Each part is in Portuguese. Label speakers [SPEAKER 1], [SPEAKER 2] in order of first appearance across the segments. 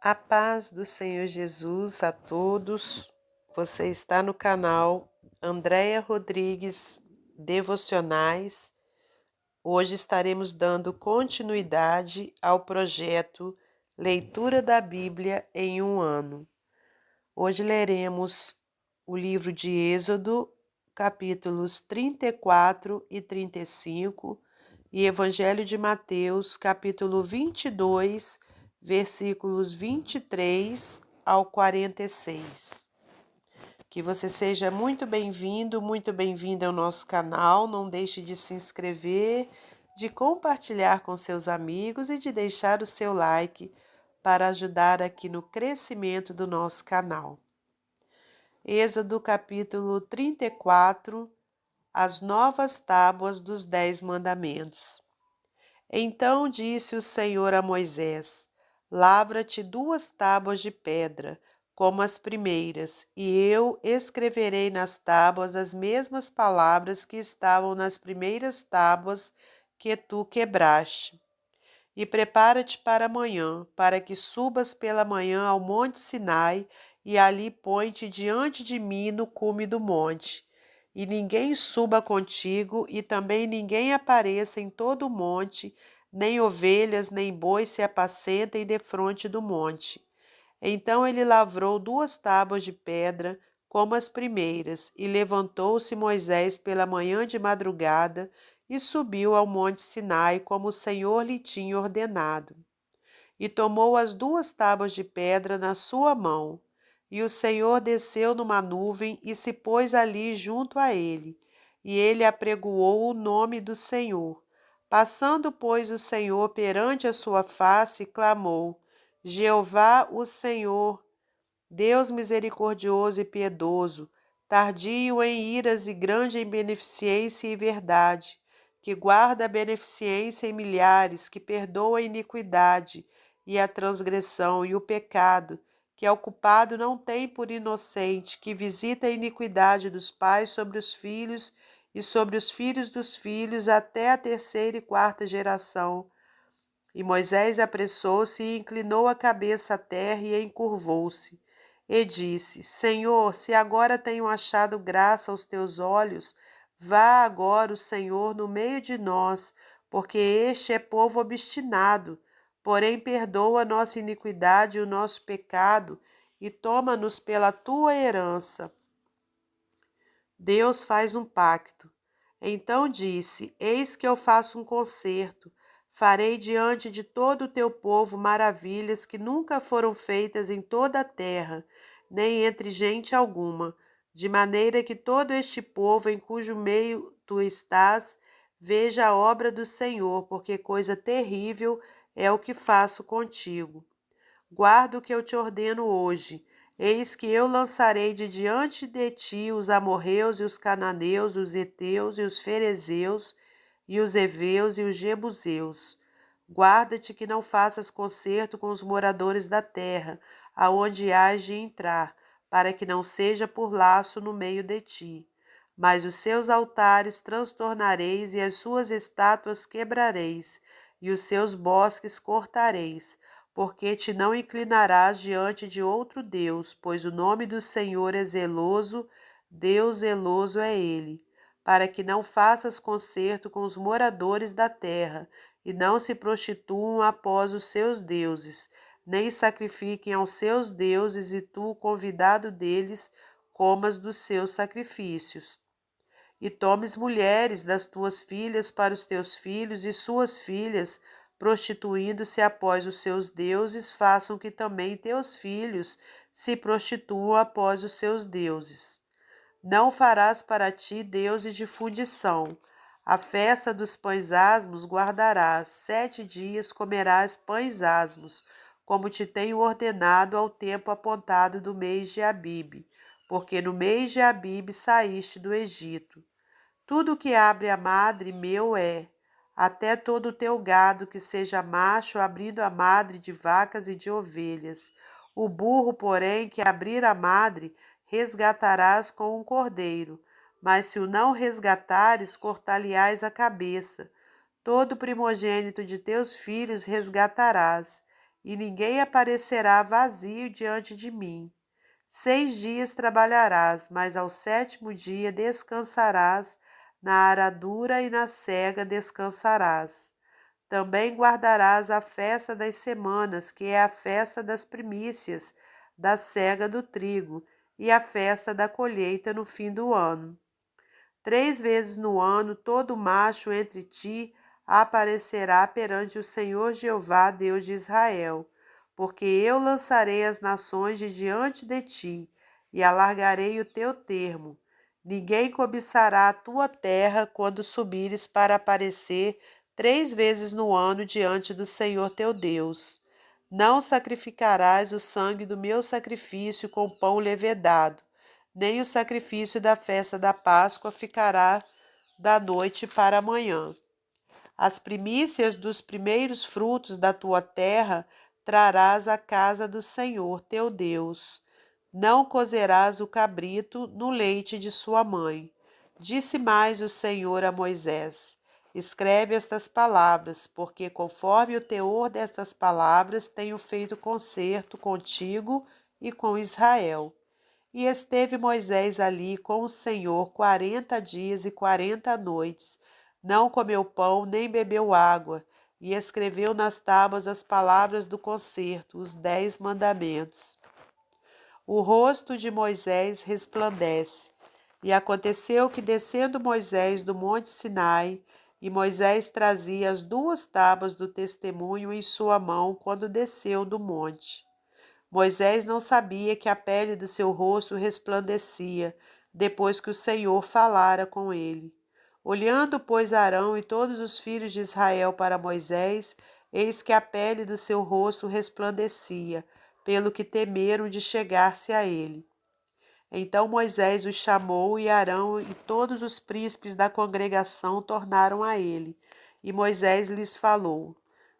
[SPEAKER 1] A paz do Senhor Jesus a todos. Você está no canal Andréia Rodrigues Devocionais. Hoje estaremos dando continuidade ao projeto Leitura da Bíblia em um ano. Hoje leremos o livro de Êxodo, capítulos 34 e 35, e Evangelho de Mateus, capítulo 22, versículos 23 ao 46. Que você seja muito bem-vindo, muito bem-vinda ao nosso canal. Não deixe de se inscrever, de compartilhar com seus amigos e de deixar o seu like para ajudar aqui no crescimento do nosso canal. Êxodo capítulo 34, as novas tábuas dos 10 mandamentos. Então disse o Senhor a Moisés: Lavra-te 2 tábuas de pedra, como as primeiras, e eu escreverei nas tábuas as mesmas palavras que estavam nas primeiras tábuas que tu quebraste. E prepara-te para amanhã, para que subas pela manhã ao monte Sinai, e ali põe-te diante de mim no cume do monte. E ninguém suba contigo, e também ninguém apareça em todo o monte, nem ovelhas, nem bois se apacentem defronte do monte. Então ele lavrou 2 tábuas de pedra, como as primeiras, e levantou-se Moisés pela manhã de madrugada, e subiu ao monte Sinai, como o Senhor lhe tinha ordenado. E tomou as 2 tábuas de pedra na sua mão. E o Senhor desceu numa nuvem e se pôs ali junto a ele. E ele apregoou o nome do Senhor. Passando, pois, o Senhor perante a sua face, clamou: Jeová, o Senhor, Deus misericordioso e piedoso, tardio em iras e grande em beneficência e verdade, que guarda a beneficência em milhares, que perdoa a iniquidade e a transgressão e o pecado, que ao culpado não tem por inocente, que visita a iniquidade dos pais sobre os filhos e sobre os filhos dos filhos até a 3ª e 4ª geração. E Moisés apressou-se e inclinou a cabeça à terra e encurvou-se. E disse: Senhor, se agora tenho achado graça aos teus olhos, vá agora o Senhor no meio de nós, porque este é povo obstinado. Porém, perdoa a nossa iniquidade e o nosso pecado, e toma-nos pela tua herança. Deus faz um pacto. Então disse: Eis que eu faço um concerto. Farei diante de todo o teu povo maravilhas que nunca foram feitas em toda a terra, nem entre gente alguma, de maneira que todo este povo em cujo meio tu estás veja a obra do Senhor, porque coisa terrível é o que faço contigo. Guarda o que eu te ordeno hoje. Eis que eu lançarei de diante de ti os amorreus e os cananeus, os heteus e os ferezeus, e os heveus e os jebuseus. Guarda-te que não faças concerto com os moradores da terra, aonde hás de entrar, para que não seja por laço no meio de ti. Mas os seus altares transtornareis e as suas estátuas quebrareis, e os seus bosques cortareis, porque te não inclinarás diante de outro Deus, pois o nome do Senhor é zeloso, Deus zeloso é ele, para que não faças concerto com os moradores da terra, e não se prostituam após os seus deuses, nem sacrifiquem aos seus deuses, e tu, convidado deles, comas dos seus sacrifícios. E tomes mulheres das tuas filhas para os teus filhos, e suas filhas, prostituindo-se após os seus deuses, façam que também teus filhos se prostituam após os seus deuses. Não farás para ti deuses de fundição. A festa dos pães asmos guardarás, 7 dias comerás pães asmos, como te tenho ordenado ao tempo apontado do mês de Abibe, porque no mês de Abibe saíste do Egito. Tudo que abre a madre meu é, até todo o teu gado que seja macho, abrindo a madre de vacas e de ovelhas. O burro, porém, que abrir a madre, resgatarás com um cordeiro. Mas se o não resgatares, cortar-lhe-ás a cabeça. Todo primogênito de teus filhos resgatarás. e ninguém aparecerá vazio diante de mim. 6 dias trabalharás, mas ao 7º dia descansarás, na aradura e na sega descansarás. Também guardarás a festa das semanas, que é a festa das primícias, da sega do trigo, e a festa da colheita no fim do ano. 3 vezes no ano todo macho entre ti aparecerá perante o Senhor Jeová, Deus de Israel, porque eu lançarei as nações de diante de ti, e alargarei o teu termo. Ninguém cobiçará a tua terra quando subires para aparecer 3 vezes no ano diante do Senhor teu Deus. Não sacrificarás o sangue do meu sacrifício com pão levedado, nem o sacrifício da festa da Páscoa ficará da noite para a manhã. As primícias dos primeiros frutos da tua terra trarás à casa do Senhor teu Deus. Não cozerás o cabrito no leite de sua mãe. Disse mais o Senhor a Moisés: Escreve estas palavras, porque conforme o teor destas palavras tenho feito concerto contigo e com Israel. E esteve Moisés ali com o Senhor 40 dias e 40 noites. Não comeu pão, nem bebeu água, e escreveu nas tábuas as palavras do concerto, os 10 mandamentos. O rosto de Moisés resplandece. E aconteceu que, descendo Moisés do monte Sinai, e Moisés trazia as 2 tábuas do testemunho em sua mão quando desceu do monte. Moisés não sabia que a pele do seu rosto resplandecia, depois que o Senhor falara com ele. Olhando, pois, Arão e todos os filhos de Israel para Moisés, eis que a pele do seu rosto resplandecia, pelo que temeram de chegar-se a ele. Então Moisés os chamou, e Arão e todos os príncipes da congregação tornaram a ele, e Moisés lhes falou.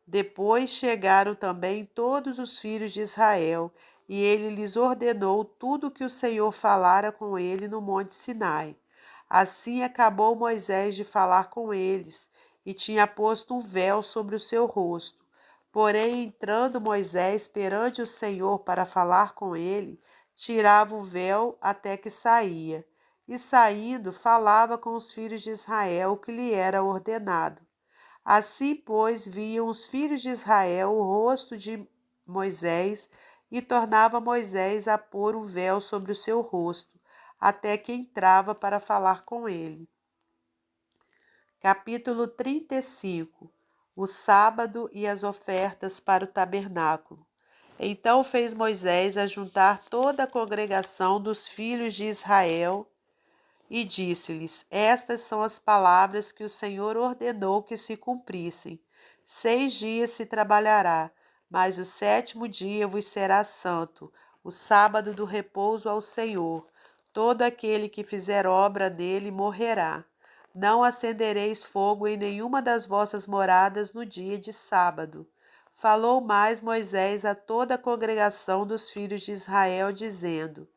[SPEAKER 1] Depois chegaram também todos os filhos de Israel, e ele lhes ordenou tudo o que o Senhor falara com ele no monte Sinai. Assim acabou Moisés de falar com eles, e tinha posto um véu sobre o seu rosto. Porém, entrando Moisés perante o Senhor para falar com ele, tirava o véu até que saía, e saindo falava com os filhos de Israel o que lhe era ordenado. Assim, pois, viam os filhos de Israel o rosto de Moisés, e tornava Moisés a pôr o véu sobre o seu rosto, até que entrava para falar com ele. Capítulo 35. O sábado e as ofertas para o tabernáculo. Então fez Moisés ajuntar toda a congregação dos filhos de Israel e disse-lhes: Estas são as palavras que o Senhor ordenou que se cumprissem. 6 dias se trabalhará, mas o 7º dia vos será santo, o sábado do repouso ao Senhor. Todo aquele que fizer obra nele morrerá. Não acendereis fogo em nenhuma das vossas moradas no dia de sábado. Falou mais Moisés a toda a congregação dos filhos de Israel, dizendo: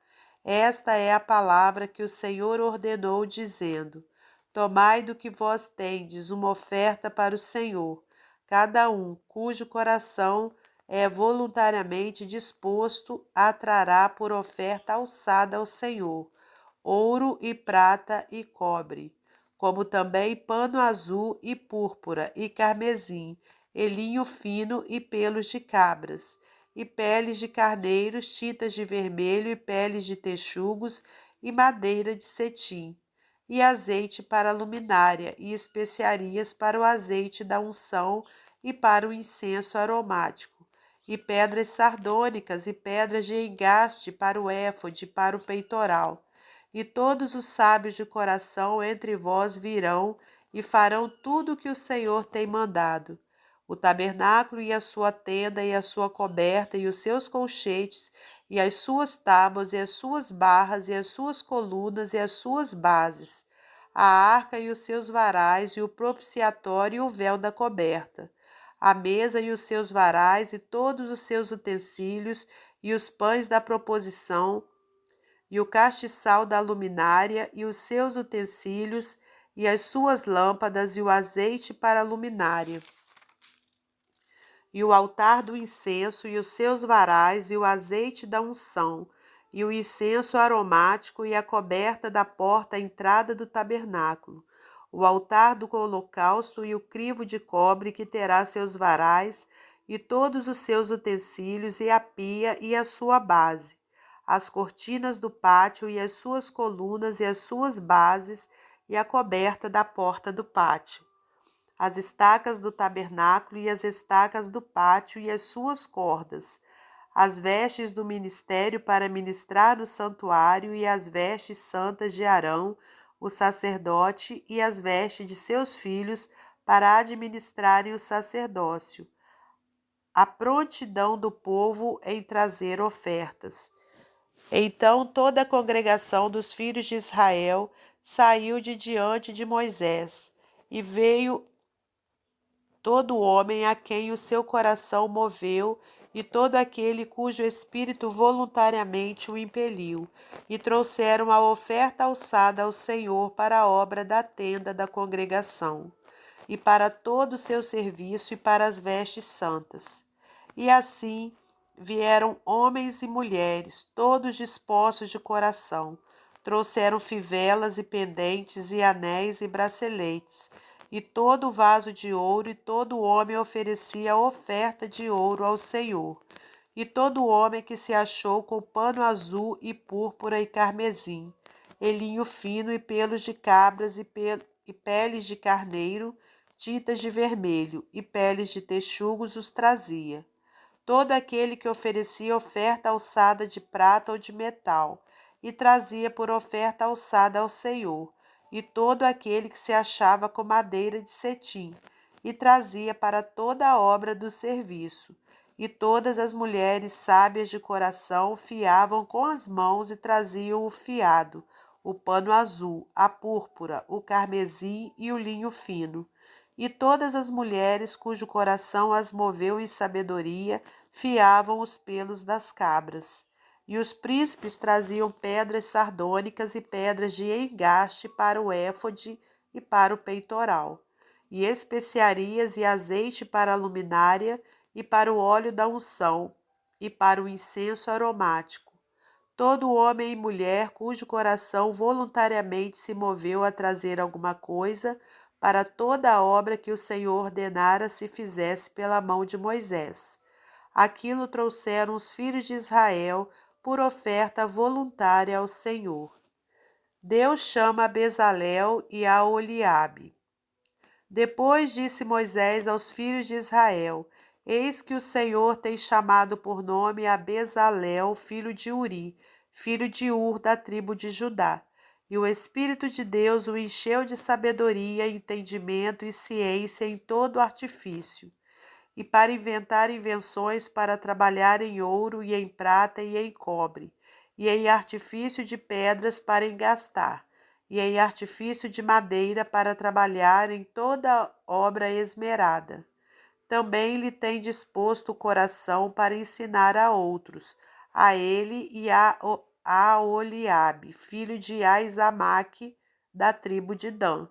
[SPEAKER 1] Esta é a palavra que o Senhor ordenou, dizendo: Tomai do que vós tendes uma oferta para o Senhor, cada um cujo coração é voluntariamente disposto a trará por oferta alçada ao Senhor, ouro e prata e cobre, como também pano azul e púrpura e carmesim, e linho fino e pelos de cabras, e peles de carneiros, tintas de vermelho e peles de texugos e madeira de cetim, e azeite para a luminária, e especiarias para o azeite da unção e para o incenso aromático, e pedras sardônicas e pedras de engaste para o éfode e para o peitoral. E todos os sábios de coração entre vós virão e farão tudo o que o Senhor tem mandado. O tabernáculo e a sua tenda e a sua coberta e os seus colchetes e as suas tábuas e as suas barras e as suas colunas e as suas bases, a arca e os seus varais e o propiciatório e o véu da coberta, a mesa e os seus varais e todos os seus utensílios e os pães da proposição e o castiçal da luminária e os seus utensílios e as suas lâmpadas e o azeite para a luminária e o altar do incenso, e os seus varais, e o azeite da unção, e o incenso aromático, e a coberta da porta à entrada do tabernáculo, o altar do holocausto, e o crivo de cobre que terá seus varais, e todos os seus utensílios, e a pia e a sua base, as cortinas do pátio, e as suas colunas, e as suas bases, e a coberta da porta do pátio, as estacas do tabernáculo e as estacas do pátio e as suas cordas, as vestes do ministério para ministrar no santuário e as vestes santas de Arão, o sacerdote, e as vestes de seus filhos para administrarem o sacerdócio, a prontidão do povo em trazer ofertas. Então toda a congregação dos filhos de Israel saiu de diante de Moisés, e veio todo homem a quem o seu coração moveu, e todo aquele cujo espírito voluntariamente o impeliu, e trouxeram a oferta alçada ao Senhor para a obra da tenda da congregação, e para todo o seu serviço e para as vestes santas. E assim vieram homens e mulheres, todos dispostos de coração, trouxeram fivelas e pendentes e anéis e braceletes, e todo o vaso de ouro, e todo homem oferecia oferta de ouro ao Senhor. E todo homem que se achou com pano azul e púrpura e carmesim, e linho fino e pelos de cabras e peles de carneiro, tintas de vermelho e peles de texugos os trazia. Todo aquele que oferecia oferta alçada de prata ou de metal, e trazia por oferta alçada ao Senhor, e todo aquele que se achava com madeira de cetim, e trazia para toda a obra do serviço. E todas as mulheres sábias de coração fiavam com as mãos e traziam o fiado, o pano azul, a púrpura, o carmesim e o linho fino. E todas as mulheres cujo coração as moveu em sabedoria fiavam os pelos das cabras. E os príncipes traziam pedras sardônicas e pedras de engaste para o éfode e para o peitoral, e especiarias e azeite para a luminária e para o óleo da unção e para o incenso aromático. Todo homem e mulher cujo coração voluntariamente se moveu a trazer alguma coisa para toda a obra que o Senhor ordenara se fizesse pela mão de Moisés. Aquilo trouxeram os filhos de Israel por oferta voluntária ao Senhor. Deus chama a Bezalel e a Oliabe. Depois disse Moisés aos filhos de Israel: Eis que o Senhor tem chamado por nome a Bezalel, filho de Uri, filho de Ur, da tribo de Judá. E o Espírito de Deus o encheu de sabedoria, entendimento e ciência em todo artifício, e para inventar invenções para trabalhar em ouro e em prata e em cobre, e em artifício de pedras para engastar, e em artifício de madeira para trabalhar em toda obra esmerada. Também lhe tem disposto o coração para ensinar a outros, a ele e a Oliabe, filho de Aizamaque, da tribo de Dan.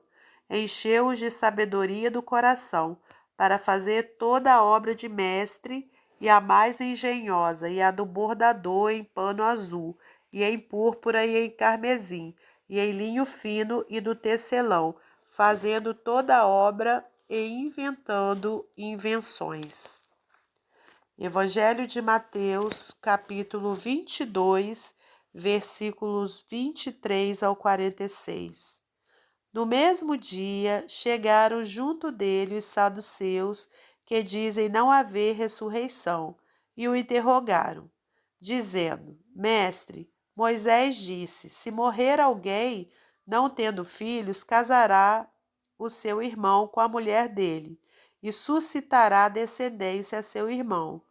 [SPEAKER 1] Encheu-os de sabedoria do coração, para fazer toda a obra de mestre, e a mais engenhosa, e a do bordador em pano azul, e em púrpura e em carmesim, e em linho fino e do tecelão, fazendo toda a obra e inventando invenções. Evangelho de Mateus, capítulo 22, versículos 23 ao 46. No mesmo dia, chegaram junto dele os saduceus, que dizem não haver ressurreição, e o interrogaram, dizendo: Mestre, Moisés disse: se morrer alguém, não tendo filhos, casará o seu irmão com a mulher dele, e suscitará descendência a seu irmão.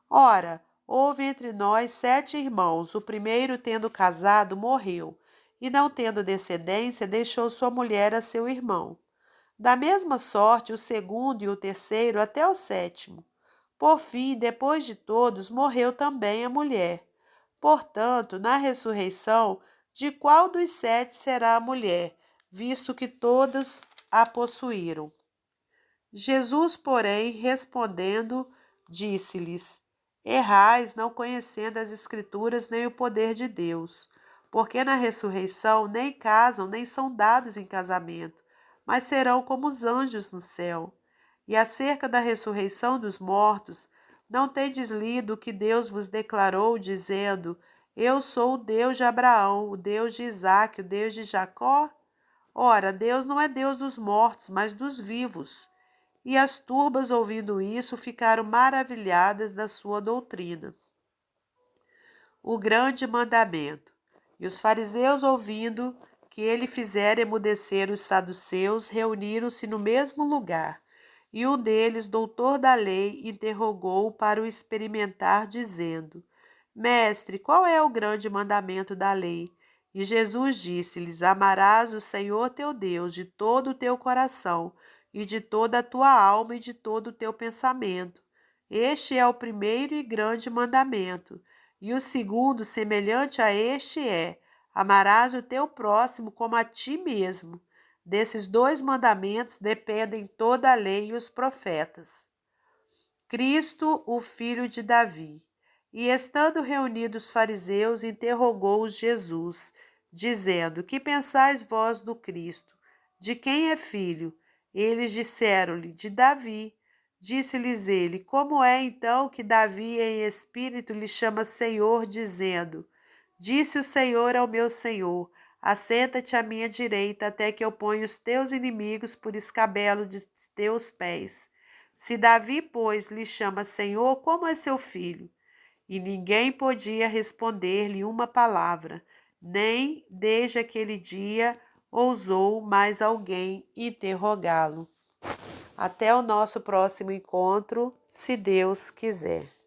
[SPEAKER 1] Ora, houve entre nós 7 irmãos, o primeiro, tendo casado, morreu, e não tendo descendência, deixou sua mulher a seu irmão. Da mesma sorte, o segundo e o terceiro, até o sétimo. Por fim, depois de todos, morreu também a mulher. Portanto, na ressurreição, de qual dos 7 será a mulher, visto que todos a possuíram? Jesus, porém, respondendo, disse-lhes: Errais, não conhecendo as Escrituras nem o poder de Deus, porque na ressurreição nem casam, nem são dados em casamento, mas serão como os anjos no céu. E acerca da ressurreição dos mortos, não tendes lido o que Deus vos declarou, dizendo: Eu sou o Deus de Abraão, o Deus de Isaque, o Deus de Jacó? Ora, Deus não é Deus dos mortos, mas dos vivos. E as turbas, ouvindo isso, ficaram maravilhadas da sua doutrina. O grande mandamento. E os fariseus, ouvindo que ele fizera emudecer os saduceus, reuniram-se no mesmo lugar. E um deles, doutor da lei, interrogou-o para o experimentar, dizendo: Mestre, qual é o grande mandamento da lei? E Jesus disse-lhes: Amarás o Senhor teu Deus de todo o teu coração, e de toda a tua alma, e de todo o teu pensamento. Este é o primeiro e grande mandamento. E o segundo, semelhante a este, é: amarás o teu próximo como a ti mesmo. Desses dois mandamentos dependem toda a lei e os profetas. Cristo, o filho de Davi. E estando reunidos os fariseus, interrogou-os Jesus, dizendo: Que pensais vós do Cristo? De quem é filho? Eles disseram-lhe: De Davi. Disse-lhes ele: Como é então que Davi em espírito lhe chama Senhor, dizendo: Disse o Senhor ao meu Senhor: Assenta-te à minha direita, até que eu ponha os teus inimigos por escabelo de teus pés. Se Davi, pois, lhe chama Senhor, como é seu filho? E ninguém podia responder-lhe uma palavra, nem desde aquele dia ousou mais alguém interrogá-lo. Até o nosso próximo encontro, se Deus quiser.